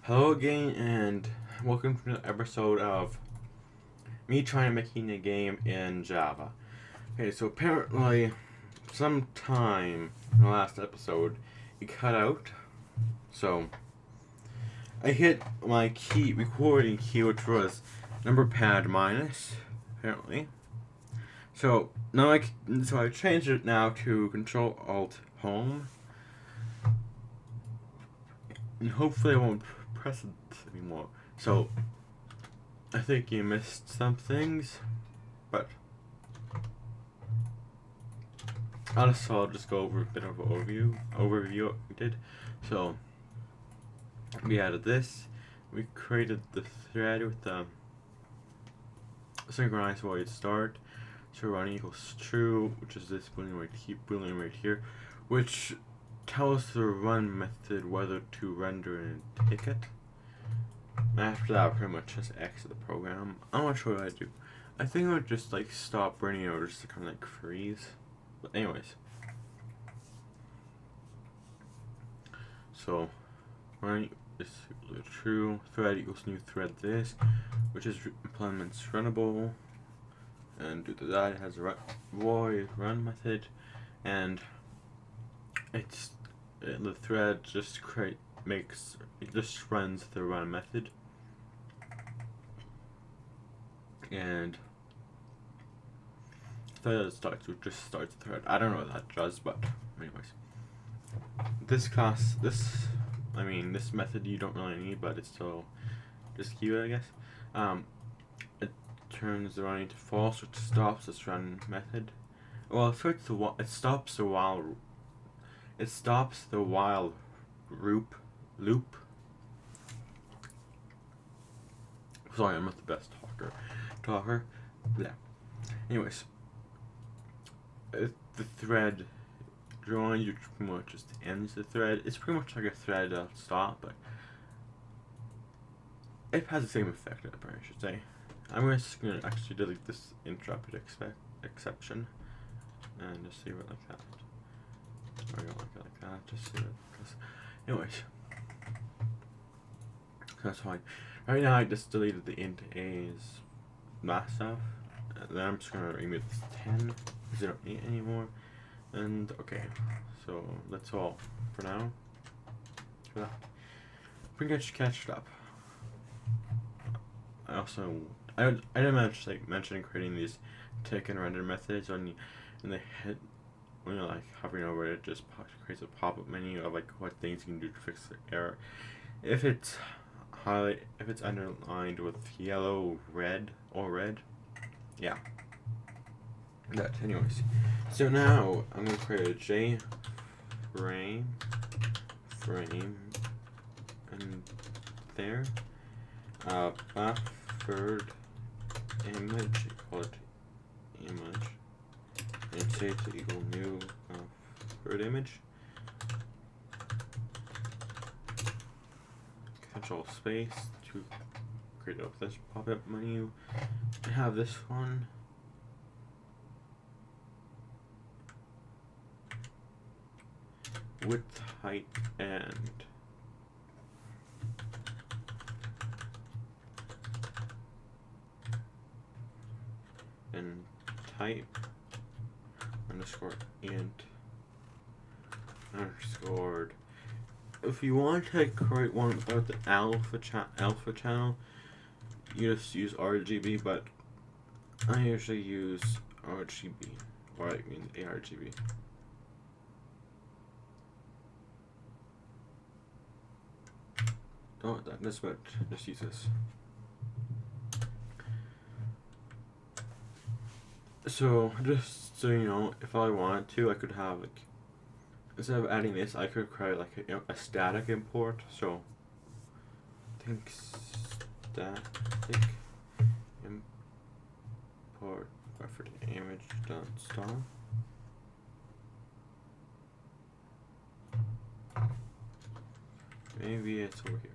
Hello again, and welcome to another episode of me trying to making a game in Java. Okay, so apparently, sometime in the last episode, it cut out. So I hit my recording key, which was number pad minus, apparently. So now I changed it now to Control Alt Home, and hopefully I won't press it anymore. So I think you missed some things, but I'll just go over a bit of an overview what we did. So we added this. We created the thread with the synchronized void start. So run equals true, which is this boolean right here, which tells the run method whether to render a ticket. After that, I pretty much just exit the program. I'm not sure what I'd do. I think I would just like stop running or just to kind of like freeze. But anyways, so run is true. Thread equals new thread this, which is implements runnable, and due to that, it has a void run method, and it's the thread just runs the run method, and thread starts the thread. I don't know what that does, but anyways, this method you don't really need, but it's still just cute, I guess. It turns the running to false, which stops this run method. Well, it stops the while loop. Sorry, I'm not the best talker. Yeah. Anyways, the thread drawing, you pretty much just ends the thread. It's pretty much like a thread stop, but it has the same effect, I should say. I'm just gonna actually delete this interrupted exception and just leave it like that. Or I don't like it like that, just leave it because anyways. That's fine. Right now I just deleted the int a's last stuff. And then I'm just gonna remove this 10 because I don't need it anymore. And okay, so that's all for now. For that, pretty much catched up. I didn't mention creating these tick and render methods in the head. When you're like hovering over it, just creates a pop-up menu of like what things you can do to fix the error. If it's underlined with yellow, red, yeah. That anyways. So now I'm gonna create a J frame, and there. Buffered image, call it image, and say to equal new buffered image. Control space to create this pop-up menu. I have this one. Width, height, and type underscore int underscored. If you want to create one without the alpha channel, you just use RGB, but I usually use RGB, or I mean ARGB. Oh, that's what. Just use this. So just so you know, if I wanted to, I could have like, instead of adding this, I could create like a static import. So I think static import buffered image dot star. Maybe it's over here.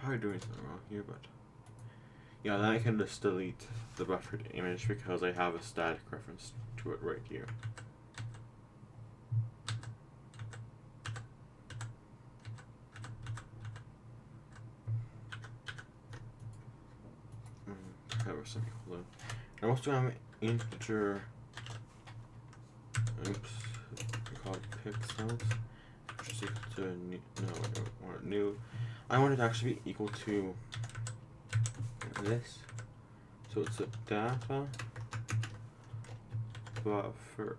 probably doing something wrong here, but yeah, then I can just delete the buffered image because I have a static reference to it right here. Have a semicolon. I also have an integer. Oops, called pixels, which is equal to new. No, I don't want new. I want it to actually be equal to this. So it's a data buffer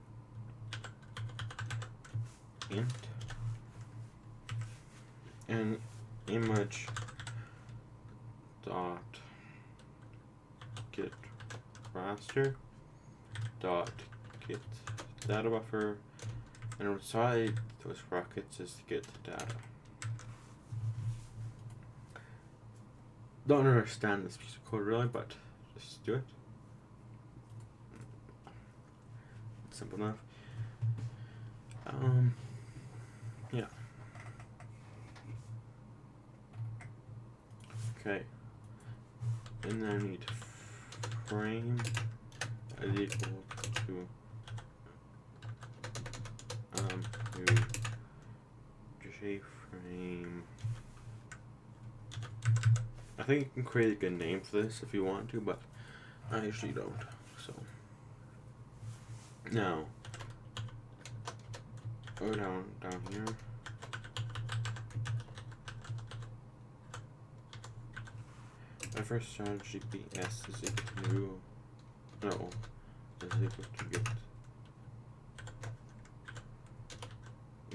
int and image dot get raster dot get data buffer, and inside those brackets is get data. Don't understand this piece of code really, but just do it. It's simple enough. Yeah. Okay. And then I need frame is equal to new JFrame. I think you can create a good name for this if you want to, but I usually don't. So now go down here. My first strategy PS is equal to new. No, is equal to get.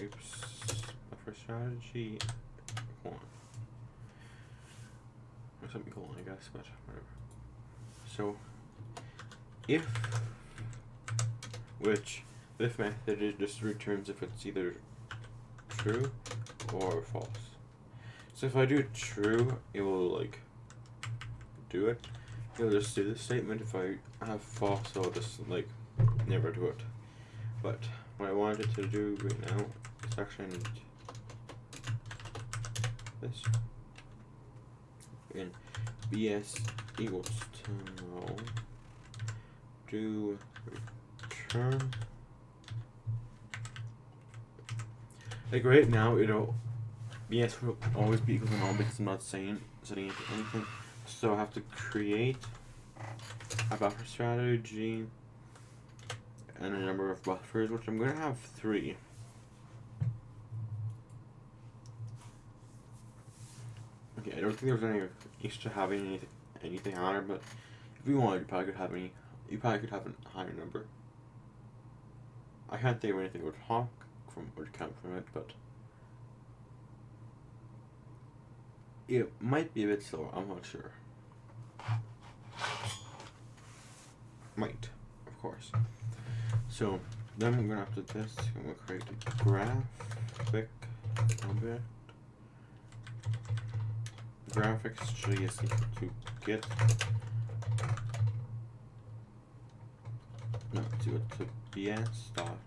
Oops. My first strategy 1. Or something cool, I guess, but whatever. So if, which this method it just returns if it's either true or false. So if I do true, it will like do it. It'll just do the statement. If I have false, I'll just like never do it. But what I wanted to do right now is actually I need this. Again, BS equals to null. Do return. Like right now, it'll BS will always be equal to null because I'm not setting it to anything. So I have to create a buffer strategy and a number of buffers, which I'm going to have 3. Okay, I don't think there's any use to having anything higher, but if you wanted, you probably could have a higher number. I can't think of anything would come from it, but it might be a bit slower. I'm not sure. Might, of course. So then I'm gonna have to test. I'm gonna create a graphic object. Graphics G is equal to get. No, it's equal to BS dot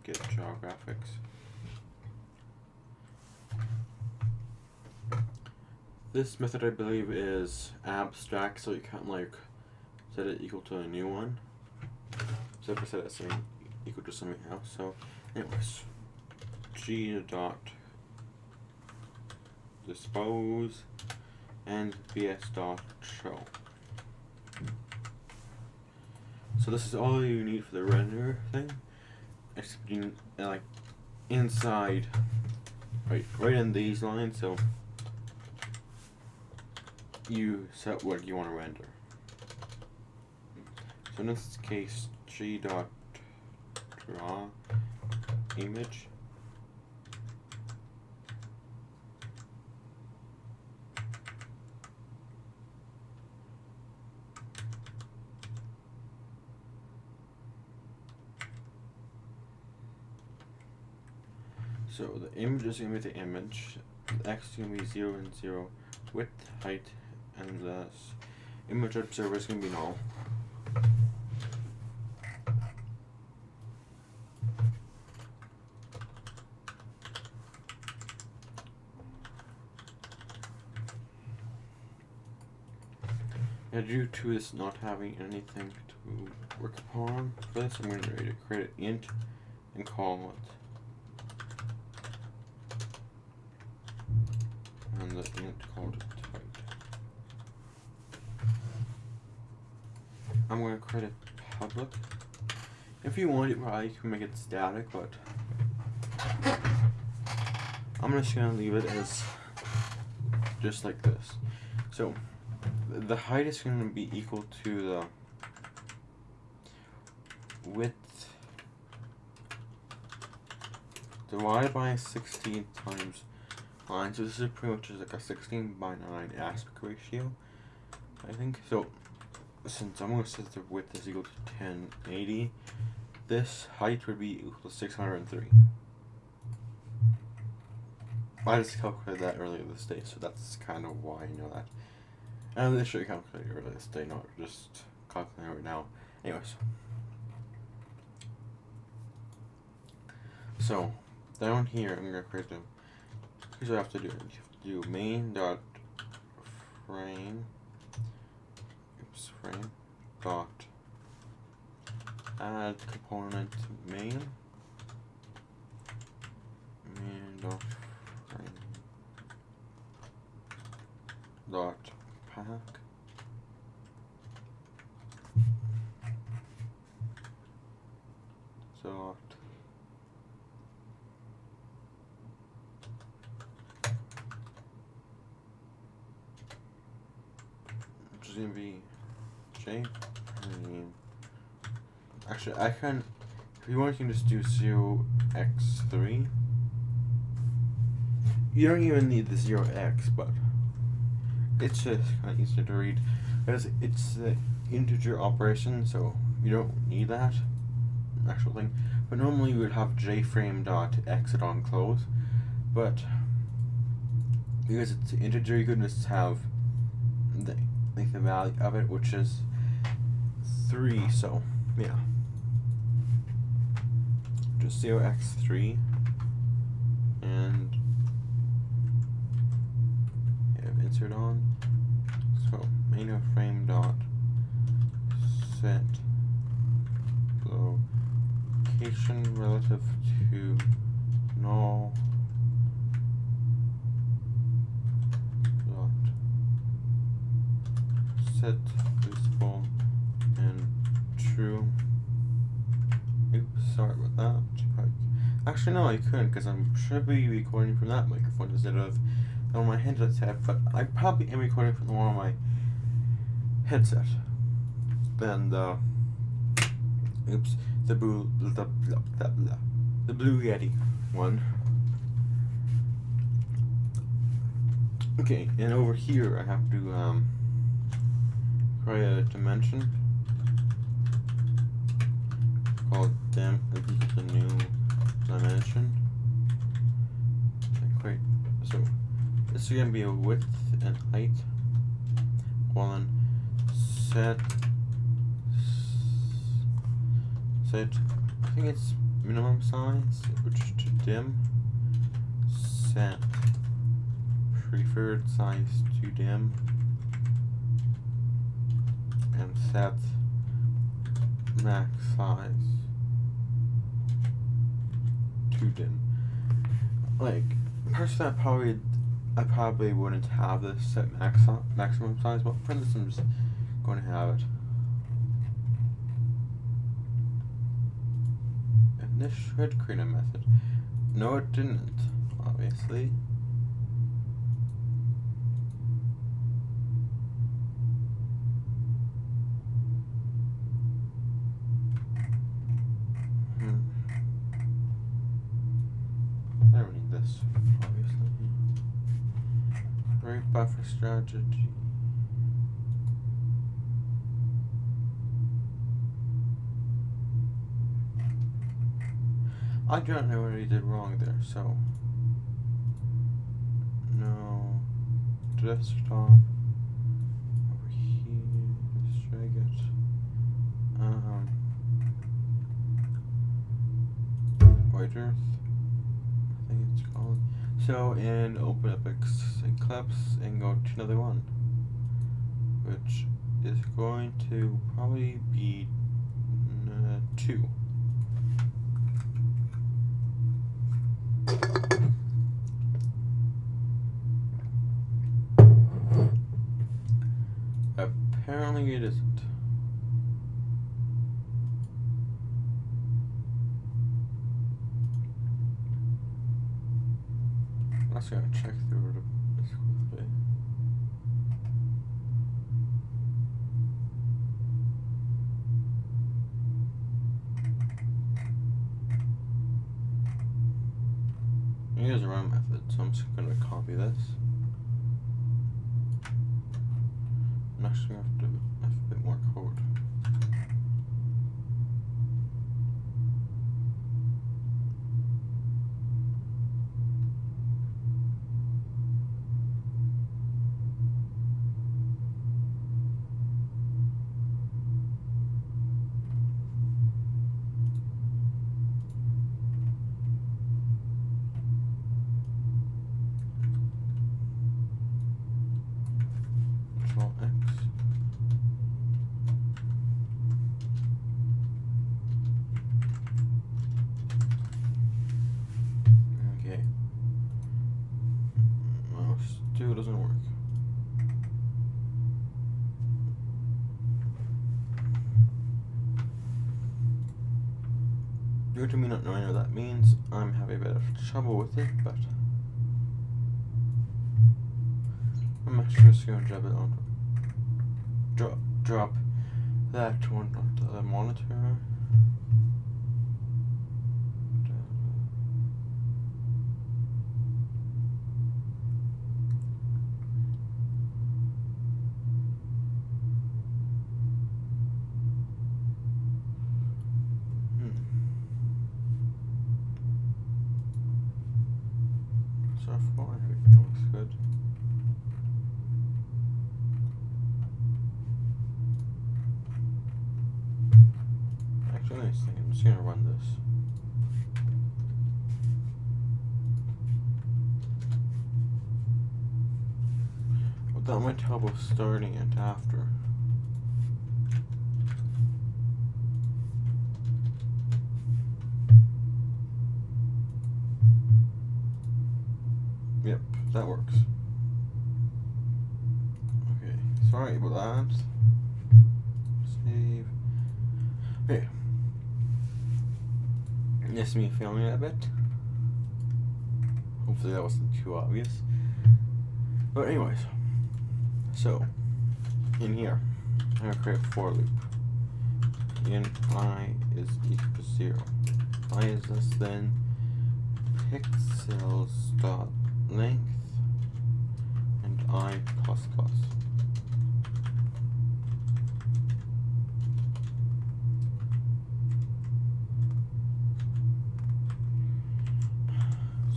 get jar graphics. This method I believe is abstract, so you can't like set it equal to a new one. So if I set it something equal to something else. So anyways, G dot dispose and BS dot show. So this is all you need for the render thing. Except like inside, right in these lines. So you set what you want to render. So in this case, G dot draw image. So the image is going to be the image, the X is going to be 0 and 0, width, height, and the image observer is going to be null. due to this not having anything to work upon for this, I'm going to create an int and call it. And the int called it height. I'm going to create a public. If you want, you probably can make it static, but I'm just going to leave it as just like this. So the height is going to be equal to the width divided by 16 times 9. So this is pretty much like a 16:9 aspect ratio, I think. So since I'm going to set the width is equal to 1080, this height would be equal to 603. I just calculated that earlier this day, so that's kind of why I know that. And I'm sure you calculated earlier this day, not just calculating right now. Anyways. So, down here, I'm going to create them. Here's what I have to do. You have to do main.frame. Frame. Dot. Add component main. Main dot frame. Dot pack. Dot. Which is gonna be J. Actually, I can. If you want, you can just do 0x3. You don't even need the 0x, but it's just kind of easier to read because it's the integer operation, so you don't need that actual thing. But normally you would have jframe dot exit on close, but because it's an integer, you could just have the value of it, which is 3. So yeah, just 0x3 and insert on. So main of frame dot set location relative to null dot set useful and true. Oops, sorry about that. Actually, no, I couldn't because I should be recording from that microphone instead of on my headset, but I probably am recording from the one on my headset. Then the Blue Yeti one. Okay, and over here I have to create a dimension called dim equal to new dimension. And create so. This is going to be a width and height. Well then, set, I think it's minimum size, which is to dim. Set preferred size to dim. And set max size to dim. Like, personally I probably wouldn't have this set maximum size, but for this I'm just going to have it. And this should create a method. No, it didn't, obviously. I don't need this, obviously. Right buffer strategy. I do not know what I did wrong there, so no desktop over here, just drag it. White Earth, I think it's called. So, and open up Eclipse and go to another one, which is going to probably be 2. Apparently it isn't. I'm just gonna check through this quickly. Here's a run method, so I'm just gonna copy this. I'm actually gonna have to have a bit more code. Control X. Okay. Well, still doesn't work. Due to me not knowing what that means, I'm having a bit of trouble with it, but I'm actually just going to drop it on. Drop that one onto the monitor. So far, everything looks good. Actually, nice thing. I'm just gonna run this. Without my trouble starting it after. Yep, that works. Okay, sorry about that. Save. Okay. Yes, me filming it a bit. Hopefully that wasn't too obvious. But anyways, so in here, I'm gonna create a for loop. In I is equal to 0. I is less than pixels dot length and I plus plus.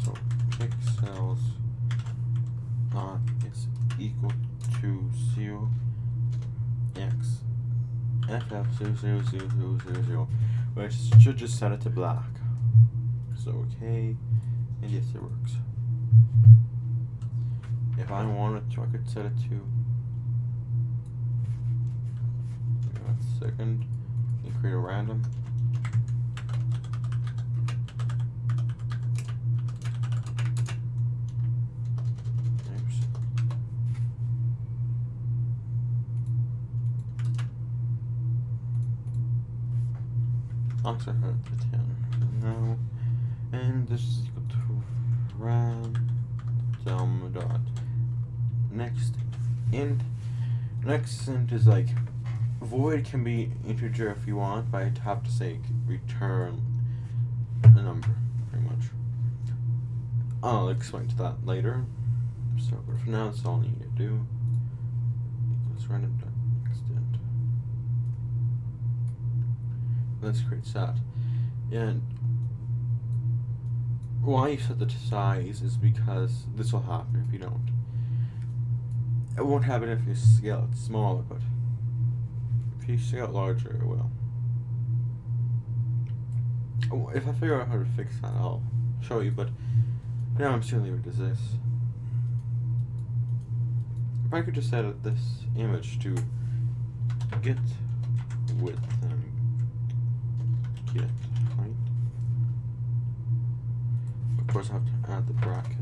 So pixels is equal to 0 x ff 00000, which should just set it to black. So okay, and yes, it works. If I wanted to, I could set it to. Give it a second. And create a random. Oops. I'll set it to 10 for now. And this is equal to random dot next int. Next int is like void can be integer if you want, but I'd have to say return a number pretty much. I'll explain to that later. So but for now that's all I need to do. Equals random dot next int. Let's create that. And why you set the size is because this will happen if you don't. It won't happen if you scale it smaller, but if you scale it larger, it will. If I figure out how to fix that, I'll show you, but now I'm just gonna leave it as this. If I could just edit this image to get width and get height. Of course, I have to add the brackets.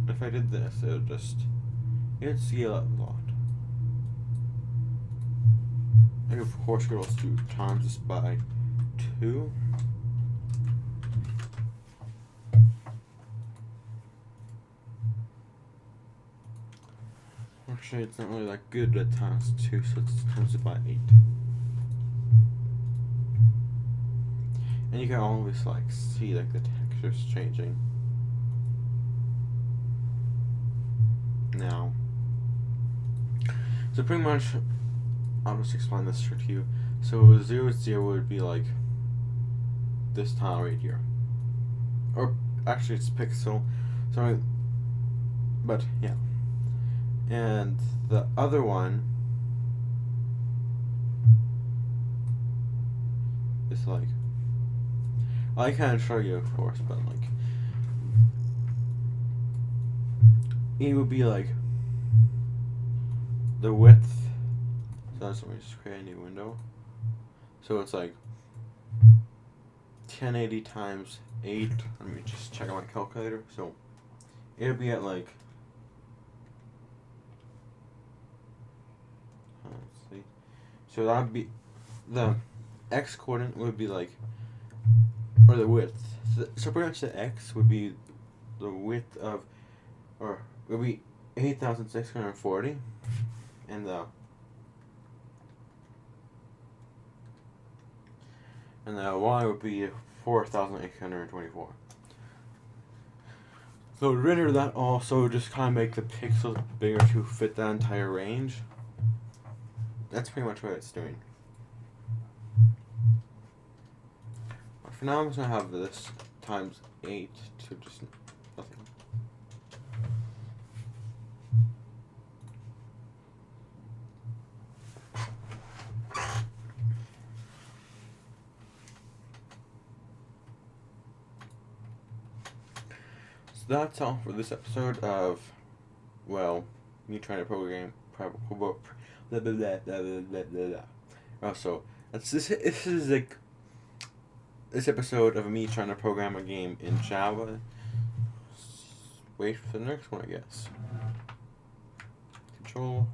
If I did this, it'd scale up a lot. I could of course go to times this by 2. Actually, it's not really that good at times 2, so it's times it by 8. And you can always like see like the textures changing. Now, so pretty much, I'll just explain this to you. So 0, 0 would be like this tile right here, or actually it's pixel. Sorry, but yeah. And the other one is like, I can't show you of course, but like it would be like the width. So let me just create a new window. So it's like 1080 times 8. Let me just check out my calculator. So it'll be at like, let's see. So that'd be the x coordinate would be like, or the width. So pretty much the x would be the width of, or it would be 8,640, and the y would be 4,824. So to render that also, just kind of make the pixels bigger to fit that entire range. That's pretty much what it's doing. But for now, I'm just gonna have this times 8 to just nothing. So that's all for this episode of, well, me trying to program. Also, this is like this episode of me trying to program a game in Java. Wait for the next one, I guess. Control